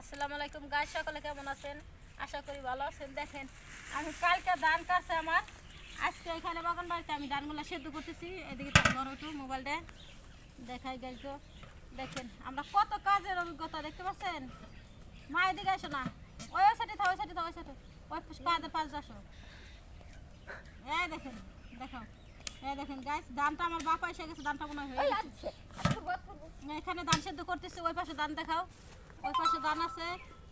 আসসালামু আলাইকুম গাইস, সকলে কেমন আছেন? আশা করি ভালো আছেন। দেখেন আমি কালকে ধান কাটছে আমার, আজকে এখানে বাগান বাড়িতে আমি ধানগুলো সেদ্ধ করতেছি। এদিকে তো বড় একটু মোবাইলটা দেখাই গাইজ। দেখেন আমরা কত কাজের অভিজ্ঞতা দেখতে পাচ্ছেন। মা এদিকে আসো না, ওই সাইডে থাও, ওই সাইডে থাও, ওই সাইডে ওই পাঁচ আসো। এই দেখেন, দেখাও, এই দেখেন গাইস, ধানটা আমার বাপা এসে গেছে, ধানটা মনে হয়ে গেছে। এখানে ধান সেদ্ধ করতেছি, ওই পাশে ধান দেখাও, ওই পাশে ধান আছে,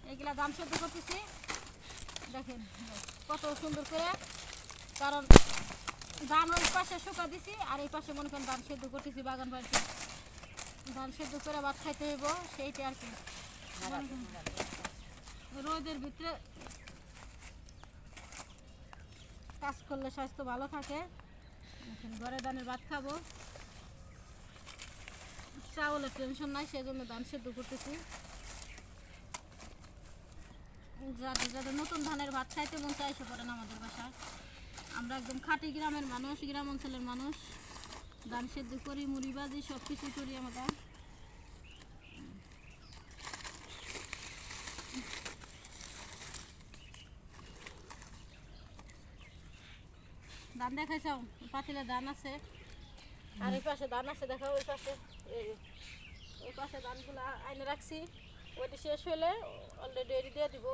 এইগুলা ধান সেদ্ধ করতেছি। দেখেন কত সুন্দর করে, কারণ ধান ওই পাশে শুকা দিছি আর এই পাশে মনে করেন ধান সেদ্ধ করতেছি। বাগান বাড়িতে ধান সেদ্ধ করে ভাত খাইতে হইব, সেইটা আর কি। রোদের ভিতরে কাজ করলে স্বাস্থ্য ভালো থাকে। এখন ঘরে ধানের ভাত খাবো, চাউলের টেনশন নাই, সেই জন্য ধান সেদ্ধ করতেছি। যাদের যাদের নতুন ধানের ভাত খাইতে মন চাইছে পড়েন আমাদের বাসায়। আমরা একদম খাঁটি গ্রামের মানুষ, গ্রাম অঞ্চলের মানুষ। ধান সেদ্ধ করি, মুড়ি বাজি, সব কিছুই করি আমরা। ধান দেখাইছাও, পাতিলে ধান আছে আর এই পাশে ধান আছে, দেখাও ওই পাশে। ওই পাশে ধানগুলো আইনে রাখছি, ওইটা শেষ হলে অলরেডি এটি দিয়ে দিব।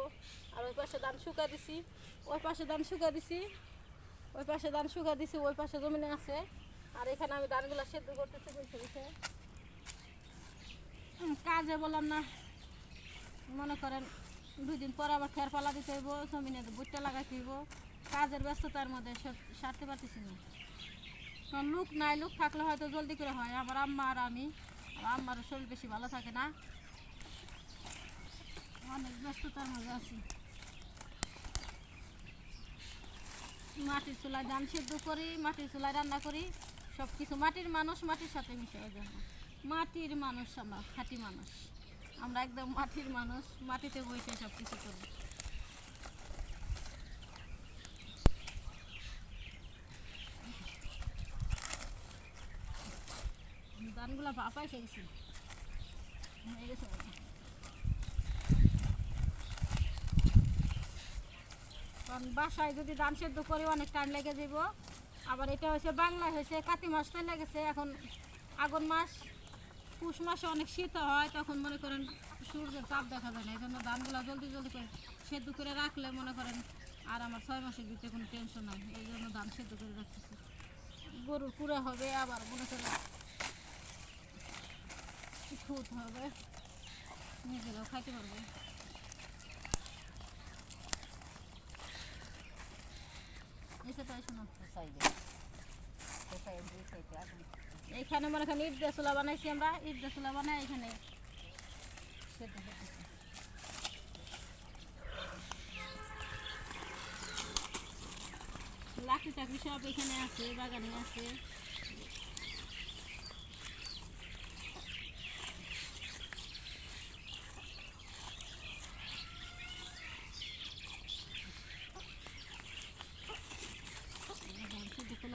আর ওই পাশে ধান শুকা দিছি, ওই পাশে ধান শুকা দিছি, ওই পাশে ধান শুকা দিছি, ওই পাশে জমিনে আছে। আর এখানে আমি ধানগুলো সেদ্ধ করতেছি বসে বসে। কাজে বললাম না, মনে করেন 2 দিন পর আবার খের পালা দিতে হইব, জমিনে বুটটা লাগাইতে হইব। কাজের ব্যস্ততার মধ্যে সারতে পারতেছি না। কারণ লোক নাই, লোক থাকলে হয়তো জলদি করে হয়। আমার আম্মা আর আমি, আর আম্মারও শরীর বেশি ভালো থাকে না, অনেক ব্যস্ততার মধ্যে আছি। মাটির চুলায় ধান সেদ্ধ করি, মাটির চুলায় রান্না করি, সব কিছু মাটির মানুষ, মাটির সাথে মিশে যায়। মাটির মানুষ, আমরা খাঁটি মানুষ, আমরা একদম মাটির মানুষ, মাটিতে বসে সব কিছু করি। ধানগুলা ভাপাই খেয়েছি, হয়ে গেছে। কারণ বাসায় যদি ধান সেদ্ধ করি অনেক টাইম লেগে যাব। আবার এটা হয়েছে বাংলায় হয়েছে কাতি মাস ফেলে গেছে, এখন আগুন মাস, পুষ মাসে অনেক শীত হয়, তখন মনে করেন সূর্যের তাপ দেখা যায় না। এই জন্য ধানগুলো জলদি জলদি করে সেদ্ধ করে রাখলে মনে করেন আর আমার 6 মাসের দিতে কোনো টেনশন নাই। এই জন্য ধান সেদ্ধ করে রাখতেছি। গরুর পুরা হবে, আবার মনে করেন খুদ হবে, নিজেরাও খাইতে পারবে। এইখানে মনে করেন ইট দিয়ে চুলা বানাইছি আমরা, ইট দিয়ে চুলা বানাই এখানে লাকড়ি টাকড়ি সব এখানে আছে, বাগানে আছে।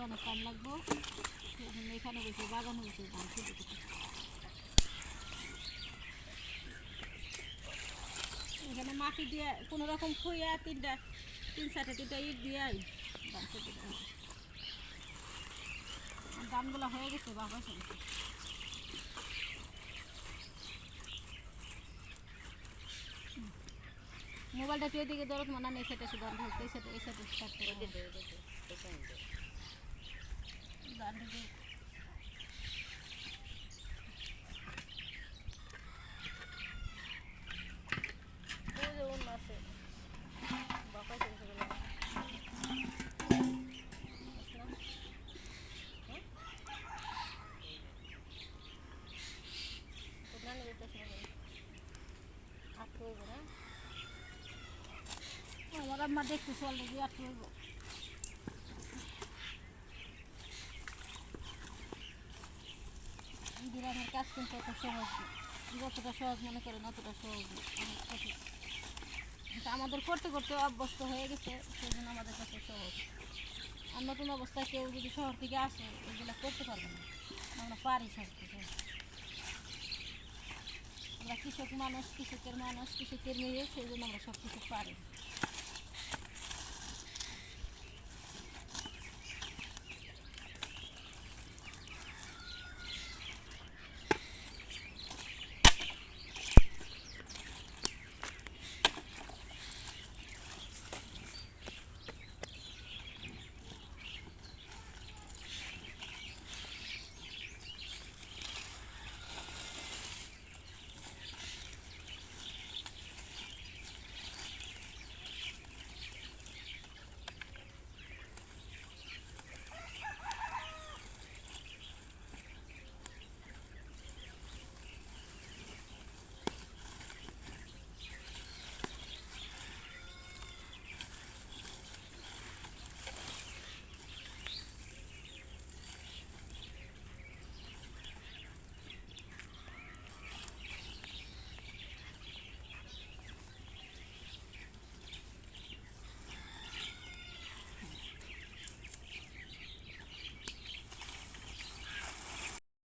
অনেক টাইম লাগবো, এখানে বসে বাগান হয়েছে ধান সেদ্ধ করতে। এখানে মাটি দিয়ে কোনো রকম খুঁয়া 3-4টা ইট দিয়ে ধান সেদ্ধ করতে। ধানগুলো হয়ে গেছে, বাবা গেছে। মোবাইলটা তুই এদিকে দরদ মানা নেই, সেটা শুধু এই সাথে স্টার্ট করে আমার আম্মা দেখতেছি অলরেডি আটকে হইব। গ্রামের কাজ কিন্তু অত সহজ না, যতটা সহজ মনে করেন অতটা সহজ না, অনেক কঠিন। কিন্তু আমাদের করতে করতে অভ্যস্ত হয়ে গেছে, সেই জন্য আমাদের কাছে সহজ। আর নতুন অবস্থায় কেউ যদি শহর থেকে আসে এগুলো করতে পারবে না, আমরা পারি সব কিছু। আমরা কৃষক মানুষ, কৃষকের মেয়ে, সেই জন্য আমরা সব কিছু পারি।